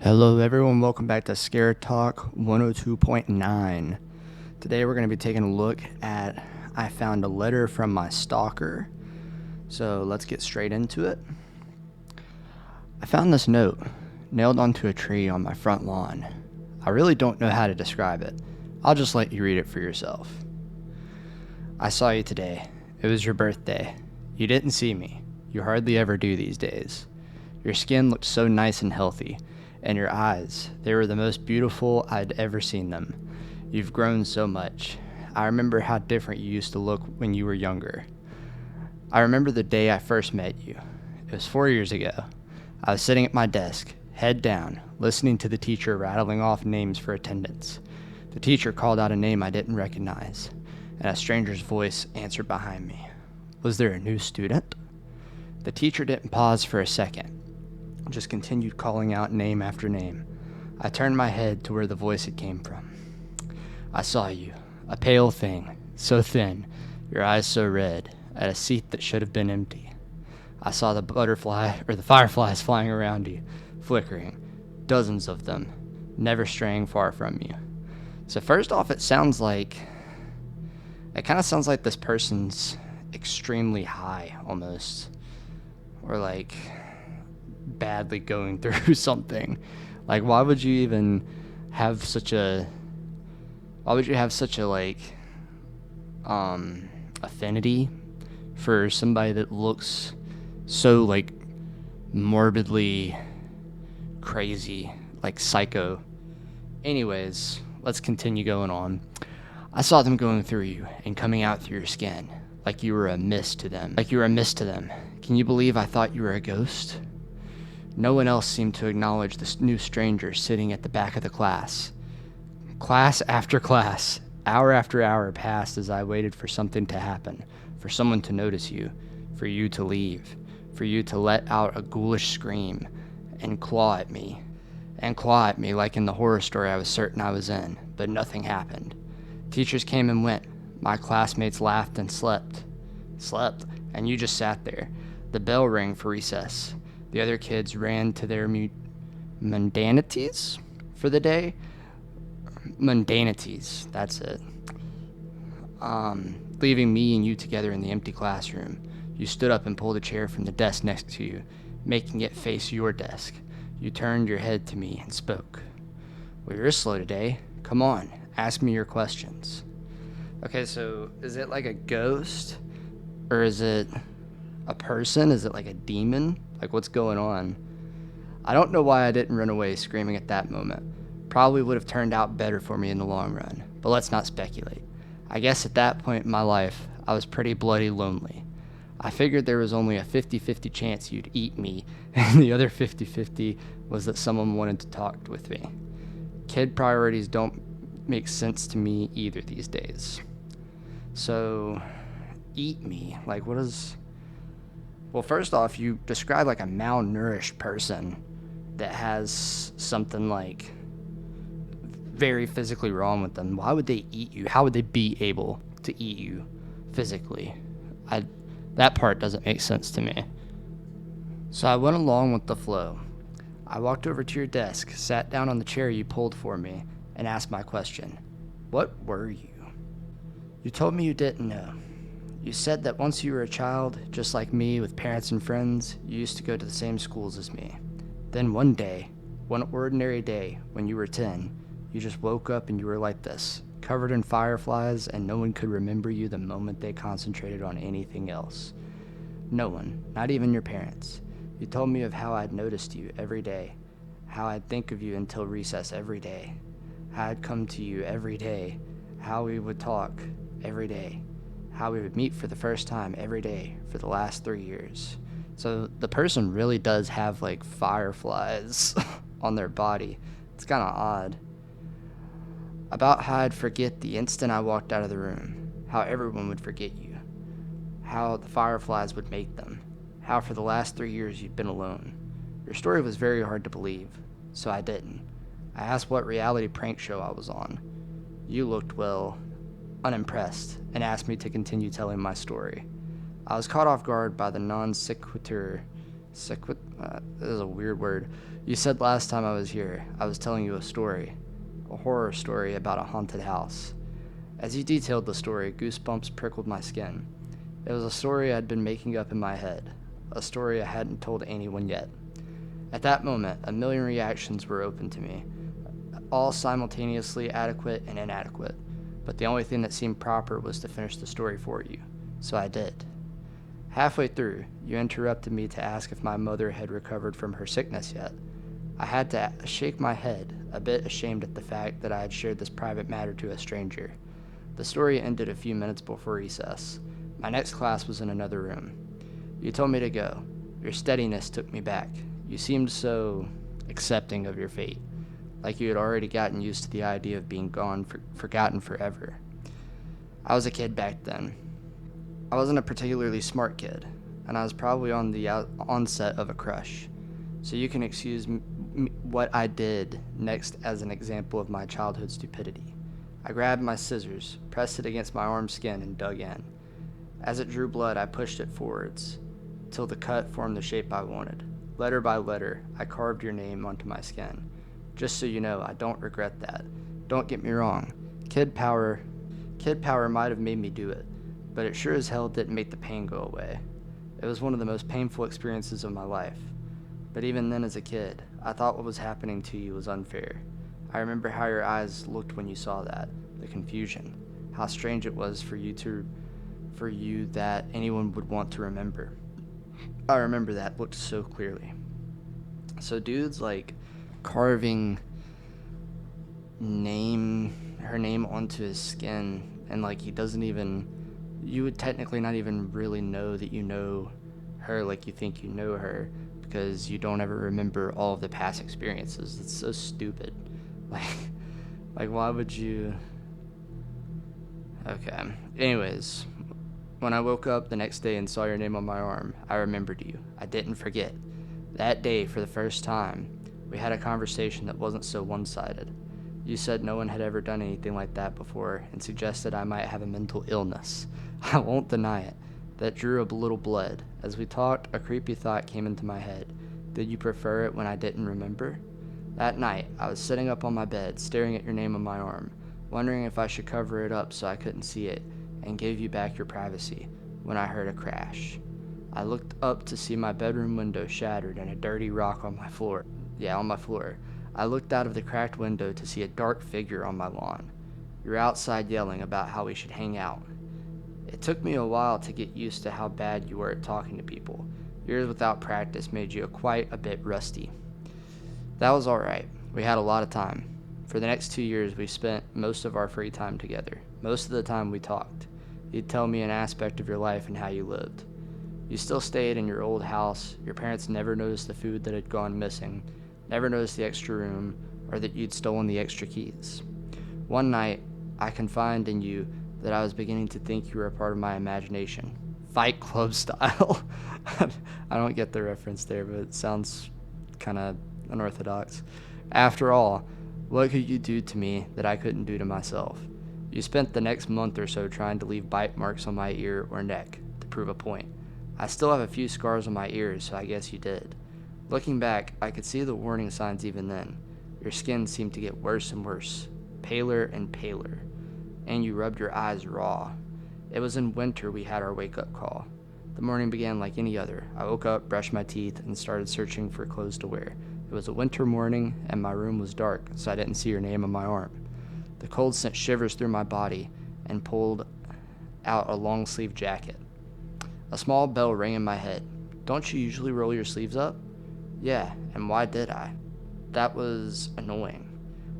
Hello, everyone. Welcome back to Scare Talk 102.9. Today, we're going to be taking a look at I found a letter from my stalker. So, let's get straight into it. I found this note nailed onto a tree on my front lawn. I really don't know how to describe it. I'll just let you read it for yourself. I saw you today. It was your birthday. You didn't see me. You hardly ever do these days. Your skin looked so nice and healthy. And your eyes, they were the most beautiful I'd ever seen them. You've grown so much. I remember how different you used to look when you were younger. I remember the day I first met you. It was 4 years ago. I was sitting at my desk, head down, listening to the teacher rattling off names for attendance. The teacher called out a name I didn't recognize, and a stranger's voice answered behind me. Was there a new student? The teacher didn't pause for a second. Just continued calling out name after name. I turned my head to where the voice had came from. I saw you, a pale thing, so thin, your eyes so red, at a seat that should have been empty. I saw the fireflies flying around you, flickering, dozens of them, never straying far from you. So first off, it kind of sounds like this person's extremely high, almost, or like badly going through something. Like, why would you have such a affinity for somebody that looks so like morbidly crazy, like psycho? Anyways, let's continue going on. I saw them going through you and coming out through your skin like you were a mist to them. Can you believe I thought you were a ghost? No one else seemed to acknowledge this new stranger sitting at the back of the class. Class after class, hour after hour passed as I waited for something to happen, for someone to notice you, for you to leave, for you to let out a ghoulish scream and claw at me like in the horror story I was certain I was in, but nothing happened. Teachers came and went. My classmates laughed and slept, and you just sat there. The bell rang for recess. The other kids ran to their mundanities for the day. Mundanities, that's it. Leaving me and you together in the empty classroom. You stood up and pulled a chair from the desk next to you, making it face your desk. You turned your head to me and spoke. Well, you're slow today. Come on, ask me your questions. Okay, so is it like a ghost? Or is it a person? Is it like a demon? Like, what's going on? I don't know why I didn't run away screaming at that moment. Probably would have turned out better for me in the long run, but let's not speculate. I guess at that point in my life, I was pretty bloody lonely. I figured there was only a 50-50 chance you'd eat me, and the other 50-50 was that someone wanted to talk with me. Kid priorities don't make sense to me either these days. So, eat me. Like, what is... Well, first off, you describe like a malnourished person that has something like very physically wrong with them. Why would they eat you? How would they be able to eat you physically? That part doesn't make sense to me. So I went along with the flow. I walked over to your desk, sat down on the chair you pulled for me, and asked my question. What were you? You told me you didn't know. You said that once you were a child, just like me, with parents and friends, you used to go to the same schools as me. Then one day, one ordinary day, when you were 10, you just woke up and you were like this, covered in fireflies, and no one could remember you the moment they concentrated on anything else. No one, not even your parents. You told me of how I'd noticed you every day, how I'd think of you until recess every day, how I'd come to you every day, how we would talk every day, how we would meet for the first time every day for the last 3 years. So the person really does have like fireflies on their body. It's kind of odd. About how I'd forget the instant I walked out of the room, how everyone would forget you, how the fireflies would make them, how for the last 3 years you'd been alone. Your story was very hard to believe, so I didn't. I asked what reality prank show I was on. You looked, well, unimpressed, and asked me to continue telling my story. I was caught off guard by the non sequitur This is a weird word. You said last time I was here, I was telling you a horror story about a haunted house. As you detailed the story, goosebumps prickled my skin. It was a story I'd been making up in my head, a story I hadn't told anyone yet. At that moment, a million reactions were open to me, all simultaneously adequate and inadequate, but the only thing that seemed proper was to finish the story for you. So I did. Halfway through, you interrupted me to ask if my mother had recovered from her sickness yet. I had to shake my head, a bit ashamed at the fact that I had shared this private matter to a stranger. The story ended a few minutes before recess. My next class was in another room. You told me to go. Your steadiness took me back. You seemed so accepting of your fate, like you had already gotten used to the idea of being forgotten forever. I was a kid back then. I wasn't a particularly smart kid, and I was probably on the onset of a crush. So you can excuse what I did next as an example of my childhood stupidity. I grabbed my scissors, pressed it against my arm's skin, and dug in. As it drew blood, I pushed it forwards, till the cut formed the shape I wanted. Letter by letter, I carved your name onto my skin. Just so you know, I don't regret that. Don't get me wrong. Kid power might have made me do it, but it sure as hell didn't make the pain go away. It was one of the most painful experiences of my life. But even then as a kid, I thought what was happening to you was unfair. I remember how your eyes looked when you saw that, the confusion, how strange it was for you that anyone would want to remember. I remember that looked so clearly. So dude's like carving her name onto his skin, and like you would technically not even really know that you know her like you think you know her, because you don't ever remember all of the past experiences. It's so stupid. Like, why would you? Okay. Anyways, when I woke up the next day and saw your name on my arm, I remembered you. I didn't forget. That day, for the first time, we had a conversation that wasn't so one-sided. You said no one had ever done anything like that before and suggested I might have a mental illness. I won't deny it. That drew a little blood. As we talked, a creepy thought came into my head. Did you prefer it when I didn't remember? That night, I was sitting up on my bed, staring at your name on my arm, wondering if I should cover it up so I couldn't see it and give you back your privacy, when I heard a crash. I looked up to see my bedroom window shattered and a dirty rock on my floor. I looked out of the cracked window to see a dark figure on my lawn. You were outside yelling about how we should hang out. It took me a while to get used to how bad you were at talking to people. Years without practice made you quite a bit rusty. That was alright. We had a lot of time. For the next 2 years, we spent most of our free time together. Most of the time we talked. You'd tell me an aspect of your life and how you lived. You still stayed in your old house. Your parents never noticed the food that had gone missing, never noticed the extra room, or that you'd stolen the extra keys. One night, I confided in you that I was beginning to think you were a part of my imagination. Fight Club style. I don't get the reference there, but it sounds kind of unorthodox. After all, what could you do to me that I couldn't do to myself? You spent the next month or so trying to leave bite marks on my ear or neck to prove a point. I still have a few scars on my ears, so I guess you did. Looking back, I could see the warning signs even then. Your skin seemed to get worse and worse, paler and paler, and you rubbed your eyes raw. It was in winter we had our wake-up call. The morning began like any other. I woke up, brushed my teeth, and started searching for clothes to wear. It was a winter morning, and my room was dark, so I didn't see your name on my arm. The cold sent shivers through my body and pulled out a long-sleeved jacket. A small bell rang in my head. Don't you usually roll your sleeves up? Yeah, and why did I? That was annoying.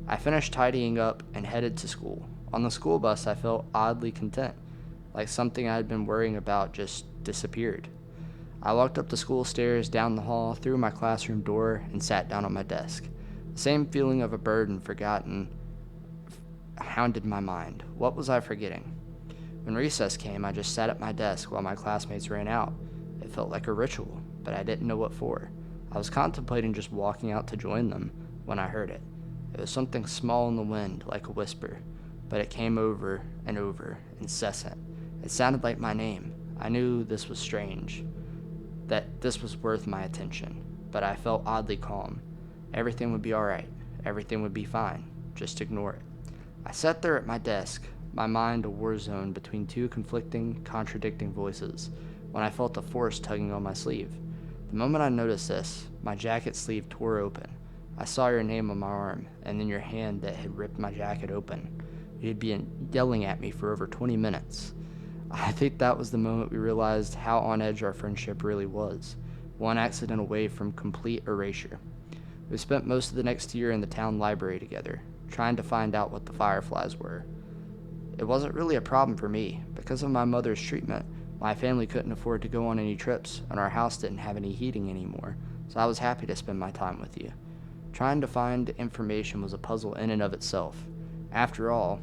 I finished tidying up and headed to school. On the school bus, I felt oddly content, like something I had been worrying about just disappeared. I walked up the school stairs, down the hall, through my classroom door, and sat down on my desk. The same feeling of a burden forgotten hounded my mind. What was I forgetting? When recess came, I just sat at my desk while my classmates ran out. It felt like a ritual, but I didn't know what for. I was contemplating just walking out to join them when I heard it. It was something small in the wind, like a whisper, but it came over and over, incessant. It sounded like my name. I knew this was strange. that this was worth my attention, but I felt oddly calm. Everything would be alright. Everything would be fine. Just ignore it. I sat there at my desk, my mind a war zone between two conflicting, contradicting voices, when I felt a force tugging on my sleeve. The moment I noticed this, my jacket sleeve tore open. I saw your name on my arm, and then your hand that had ripped my jacket open. You had been yelling at me for over 20 minutes. I think that was the moment we realized how on edge our friendship really was, one accident away from complete erasure. We spent most of the next year in the town library together, trying to find out what the fireflies were. It wasn't really a problem for me. Because of my mother's treatment, my family couldn't afford to go on any trips, and our house didn't have any heating anymore, so I was happy to spend my time with you. Trying to find information was a puzzle in and of itself. After all,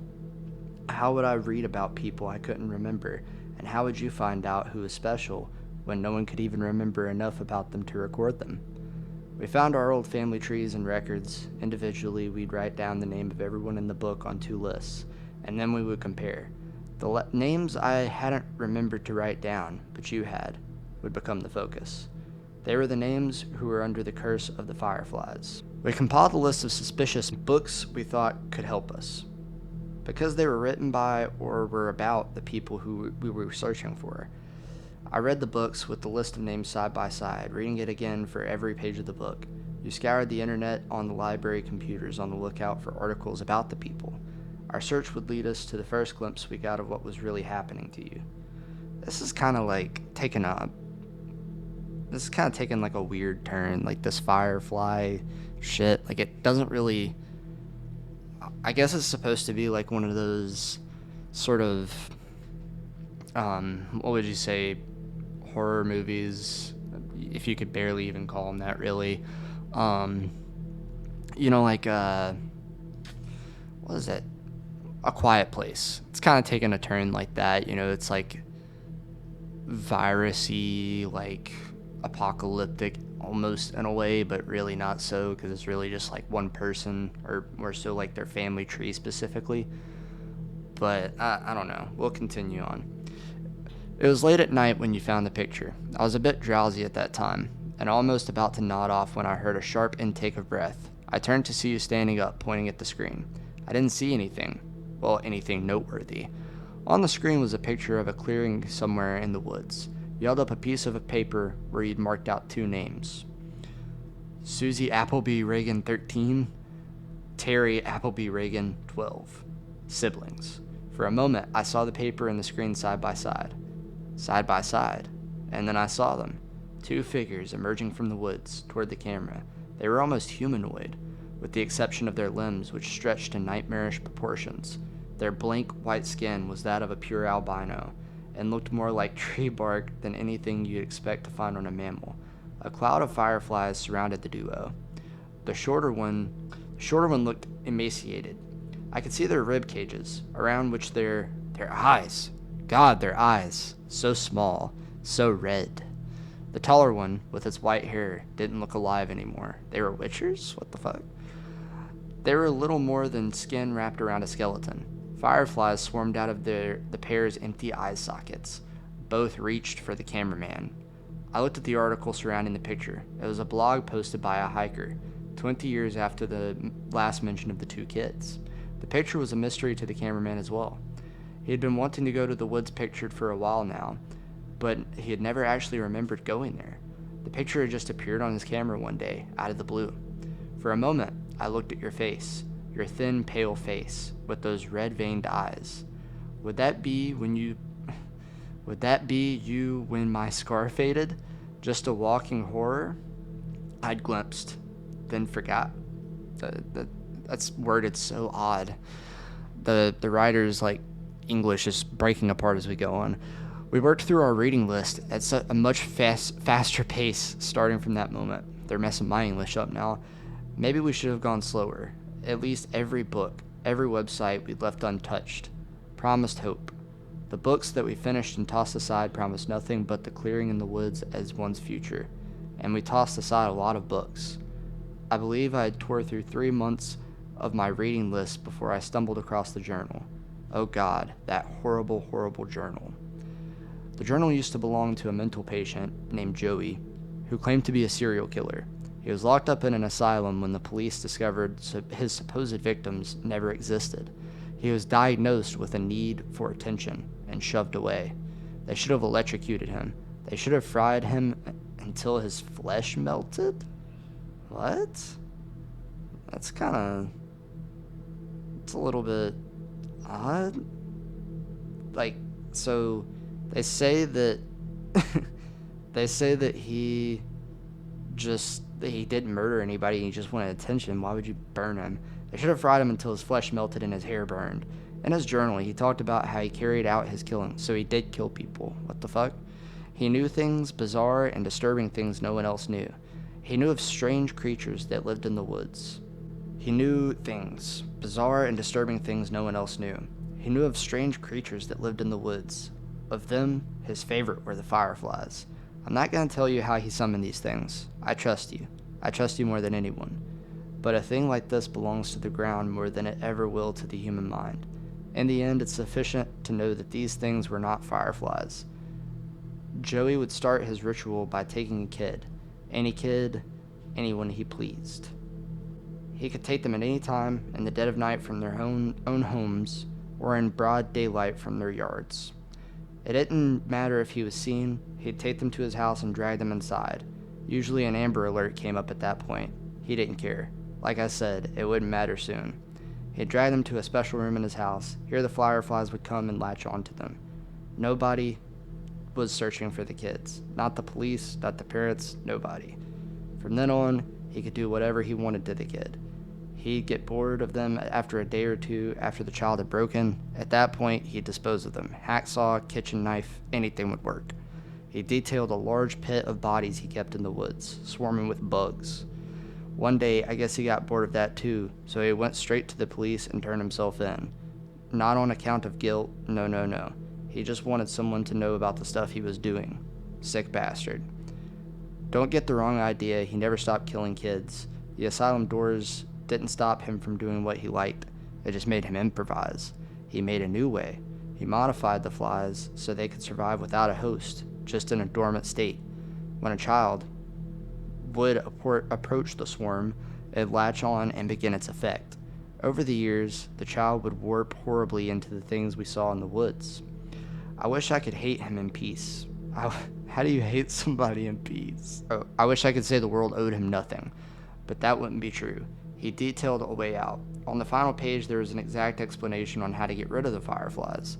how would I read about people I couldn't remember, and how would you find out who was special when no one could even remember enough about them to record them? We found our old family trees and records. Individually, we'd write down the name of everyone in the book on 2 lists, and then we would compare. The names I hadn't remembered to write down, but you had, would become the focus. They were the names who were under the curse of the fireflies. We compiled a list of suspicious books we thought could help us, because they were written by or were about the people who we were searching for. I read the books with the list of names side by side, reading it again for every page of the book. You scoured the internet on the library computers on the lookout for articles about the people. Our search would lead us to the first glimpse we got of what was really happening to you. This is kind of taking like a weird turn, like this firefly shit. Like, it doesn't really, I guess it's supposed to be like one of those sort of, what would you say, horror movies, if you could barely even call them that, really. What is it? A Quiet Place. It's kind of taken a turn like that. It's like virusy, like apocalyptic almost in a way, but really not so, because it's really just like one person, or more so like their family tree specifically. But I don't know. We'll continue on. It was late at night when you found the picture. I was a bit drowsy at that time, and almost about to nod off when I heard a sharp intake of breath. I turned to see you standing up, pointing at the screen. I didn't see anything. Well, anything noteworthy. On the screen was a picture of a clearing somewhere in the woods. You held up a piece of paper where you'd marked out 2 names. Susie Appleby Reagan, 13. Terry Appleby Reagan, 12. Siblings. For a moment, I saw the paper and the screen side by side, and then I saw them. 2 figures emerging from the woods toward the camera. They were almost humanoid, with the exception of their limbs, which stretched to nightmarish proportions. Their blank white skin was that of a pure albino, and looked more like tree bark than anything you'd expect to find on a mammal. A cloud of fireflies surrounded the duo. The shorter one looked emaciated. I could see their rib cages, around which their eyes. God, their eyes. So small, so red. The taller one, with its white hair, didn't look alive anymore. They were witchers? What the fuck? They were little more than skin wrapped around a skeleton. Fireflies swarmed out of the pair's empty eye sockets. Both reached for the cameraman. I looked at the article surrounding the picture. It was a blog posted by a hiker, 20 years after the last mention of the 2 kids. The picture was a mystery to the cameraman as well. He had been wanting to go to the woods pictured for a while now, but he had never actually remembered going there. The picture had just appeared on his camera one day, out of the blue. For a moment, I looked at your face, your thin, pale face, with those red-veined eyes. Would that be you when my scar faded? Just a walking horror? I'd glimpsed, then forgot. That's worded so odd. The writer's English is breaking apart as we go on. We worked through our reading list at a much faster pace starting from that moment. They're messing my English up now. Maybe we should have gone slower. At least every book, every website we'd left untouched, promised hope. The books that we finished and tossed aside promised nothing but the clearing in the woods as one's future, and we tossed aside a lot of books. I believe I had tore through 3 months of my reading list before I stumbled across the journal. Oh God, that horrible, horrible journal. The journal used to belong to a mental patient named Joey, who claimed to be a serial killer. He was locked up in an asylum when the police discovered his supposed victims never existed. He was diagnosed with a need for attention and shoved away. They should have electrocuted him. They should have fried him until his flesh melted? What? That's it's a little bit odd. Like, so they say that he didn't murder anybody, he just wanted attention. Why would you burn him? They should have fried him until his flesh melted and his hair burned. In his journal, he talked about how he carried out his killing, so he did kill people. What the fuck? He knew things, bizarre and disturbing things no one else knew. He knew of strange creatures that lived in the woods. He knew things, bizarre and disturbing things no one else knew. He knew of strange creatures that lived in the woods. Of them, his favorite were the fireflies. I'm not going to tell you how he summoned these things. I trust you. I trust you more than anyone. But a thing like this belongs to the ground more than it ever will to the human mind. In the end, it's sufficient to know that these things were not fireflies. Joey would start his ritual by taking a kid, anyone he pleased. He could take them at any time, in the dead of night from their own homes, or in broad daylight from their yards. It didn't matter if he was seen, he'd take them to his house and drag them inside. Usually an Amber Alert came up at that point. He didn't care. Like I said, it wouldn't matter soon. He'd drag them to a special room in his house. Here the fireflies would come and latch onto them. Nobody was searching for the kids. Not the police, not the parents, nobody. From then on, he could do whatever he wanted to the kid. He'd get bored of them after a day or two after the child had broken. At that point, he'd dispose of them. Hacksaw, kitchen knife, anything would work. He detailed a large pit of bodies he kept in the woods, swarming with bugs. One day, I guess he got bored of that too, so he went straight to the police and turned himself in. Not on account of guilt, no. He just wanted someone to know about the stuff he was doing. Sick bastard. Don't get the wrong idea, he never stopped killing kids. The asylum doors didn't stop him from doing what he liked. It just made him improvise. He made a new way. He modified the flies so they could survive without a host, just in a dormant state. When a child would approach the swarm, it'd latch on and begin its effect. Over the years, the child would warp horribly into the things we saw in the woods. I wish I could hate him in peace. How do you hate somebody in peace? Oh, I wish I could say the world owed him nothing, but that wouldn't be true. He detailed a way out. On the final page, there is an exact explanation on how to get rid of the fireflies.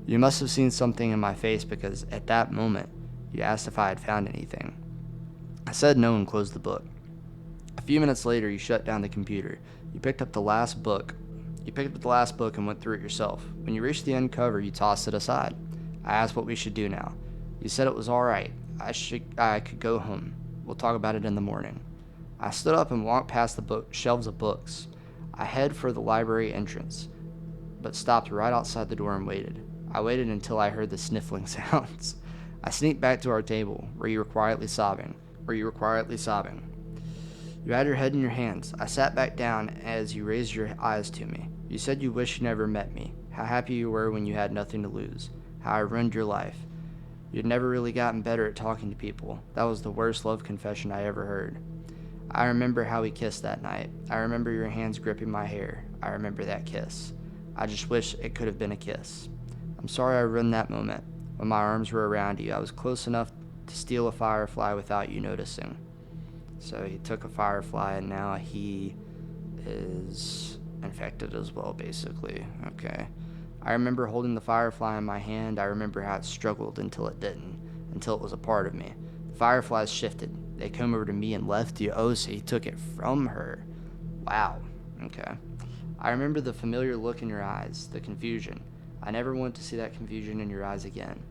You must have seen something in my face because at that moment, you asked if I had found anything. I said no and closed the book. A few minutes later, you shut down the computer. You picked up the last book and went through it yourself. When you reached the end cover, you tossed it aside. I asked what we should do now. You said it was all right. I could go home. We'll talk about it in the morning. I stood up and walked past the shelves of books. I headed for the library entrance, but stopped right outside the door and waited. I waited until I heard the sniffling sounds. I sneaked back to our table, where you were quietly sobbing. You had your head in your hands. I sat back down as you raised your eyes to me. You said you wished you never met me, how happy you were when you had nothing to lose, how I ruined your life. You'd never really gotten better at talking to people. That was the worst love confession I ever heard. I remember how we kissed that night. I remember your hands gripping my hair. I remember that kiss. I just wish it could have been a kiss. I'm sorry I ruined that moment. When my arms were around you, I was close enough to steal a firefly without you noticing. So he took a firefly and now he is infected as well, basically. Okay. I remember holding the firefly in my hand. I remember how it struggled until it didn't, until it was a part of me. The fireflies shifted. They came over to me and left you. Oh, so he took it from her. Wow. Okay. I remember the familiar look in your eyes, the confusion. I never want to see that confusion in your eyes again.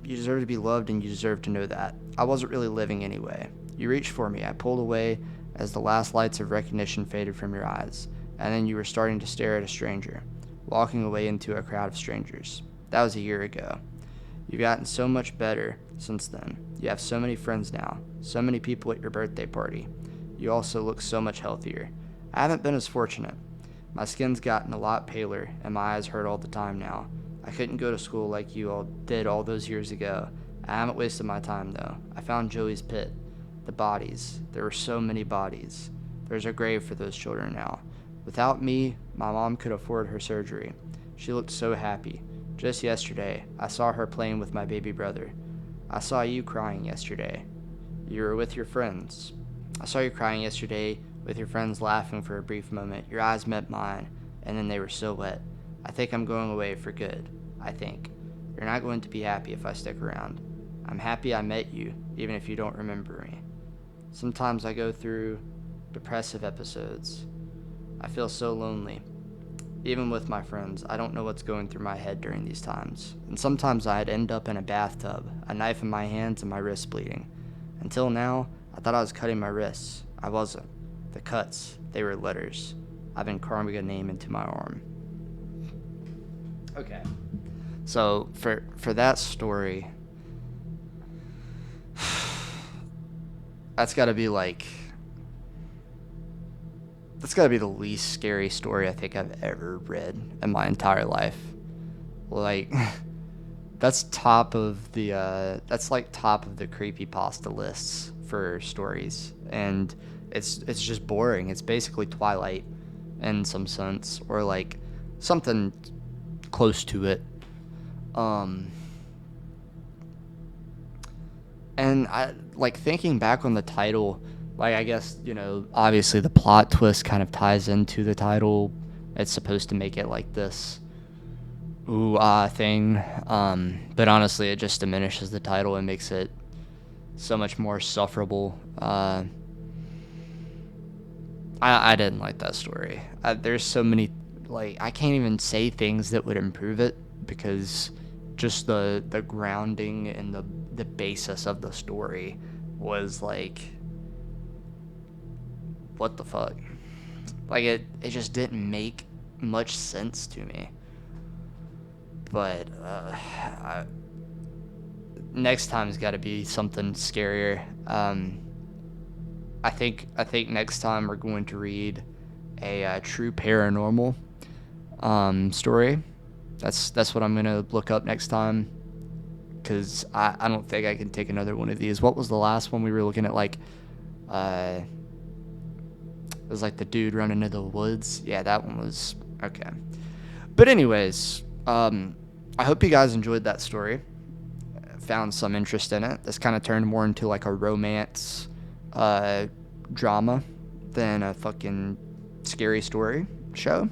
You deserve to be loved and you deserve to know that. I wasn't really living anyway. You reached for me. I pulled away as the last lights of recognition faded from your eyes, and then you were starting to stare at a stranger, walking away into a crowd of strangers. That was a year ago. You've gotten so much better since then. You have so many friends now, so many people at your birthday party. You also look so much healthier. I haven't been as fortunate. My skin's gotten a lot paler, and my eyes hurt all the time now. I couldn't go to school like you all did all those years ago. I haven't wasted my time, though. I found Joey's pit. The bodies. There were so many bodies. There's a grave for those children now. Without me, my mom could afford her surgery. She looked so happy. Just yesterday, I saw her playing with my baby brother. I saw you crying yesterday. You were with your friends. I saw you crying yesterday with your friends laughing for a brief moment. Your eyes met mine, and then they were so wet. I think I'm going away for good. I think. You're not going to be happy if I stick around. I'm happy I met you, even if you don't remember me. Sometimes I go through depressive episodes. I feel so lonely. Even with my friends, I don't know what's going through my head during these times. And sometimes I'd end up in a bathtub, a knife in my hands and my wrists bleeding. Until now, I thought I was cutting my wrists. I wasn't. The cuts, they were letters. I've been carving a name into my arm. Okay. So, for that story, that's gotta be the least scary story I think I've ever read in my entire life. Like, that's top of the creepypasta lists for stories, and it's just boring. It's basically Twilight in some sense, or like something close to it. And I like thinking back on the title, like I guess, obviously the plot twist kind of ties into the title. It's supposed to make it like this ooh ah thing. But honestly it just diminishes the title and makes it so much more sufferable. I didn't like that story. There's so many, like, I can't even say things that would improve it, because just the grounding and the basis of the story was like, what the fuck? Like, it just didn't make much sense to me. But next time's got to be something scarier. I think next time we're going to read a true paranormal story. That's what I'm gonna look up next time, because I don't think I can take another one of these. What was the last one we were looking at? Like, it was like the dude running into the woods. Yeah, that one was okay. But anyways, I hope you guys enjoyed that story. Found some interest in it. This kind of turned more into like a romance drama than a fucking scary story show.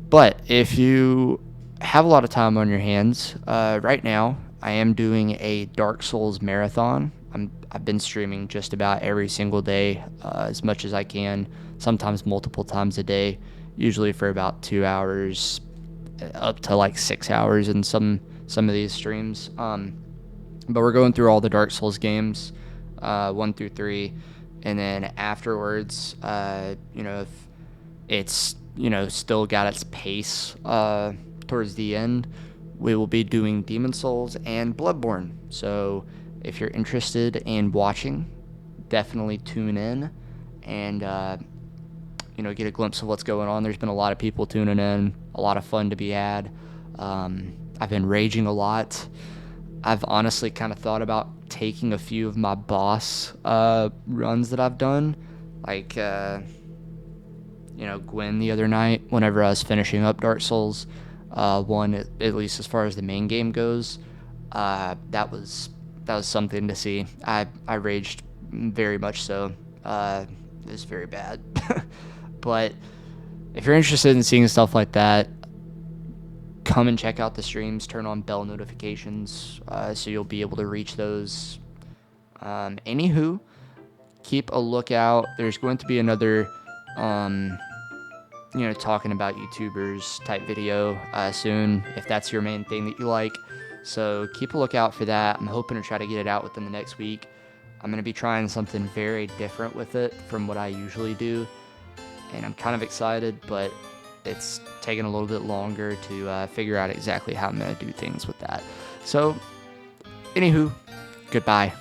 But if you have a lot of time on your hands, right now I am doing a Dark Souls marathon. I've been streaming just about every single day, as much as I can, sometimes multiple times a day, usually for about 2 hours, up to like 6 hours in some of these streams. But we're going through all the Dark Souls games, 1 through 3, and then afterwards, if it's still got its pace towards the end, we will be doing Demon Souls and Bloodborne. So if you're interested in watching, definitely tune in and get a glimpse of what's going on. There's been a lot of people tuning in, a lot of fun to be had. I've been raging a lot. I've honestly kind of thought about taking a few of my boss runs that I've done, like Gwen the other night whenever I was finishing up Dark Souls 1, at least as far as the main game goes. That was something to see. I raged very much so. It was very bad. But if you're interested in seeing stuff like that, come and check out the streams. Turn on bell notifications so you'll be able to reach those. Anywho, keep a lookout. There's going to be another talking about YouTubers type video soon, if that's your main thing that you like. So keep a lookout for that. I'm hoping to try to get it out within the next week. I'm going to be trying something very different with it from what I usually do, and I'm kind of excited, but it's taking a little bit longer to figure out exactly how I'm going to do things with that. So, anywho, goodbye.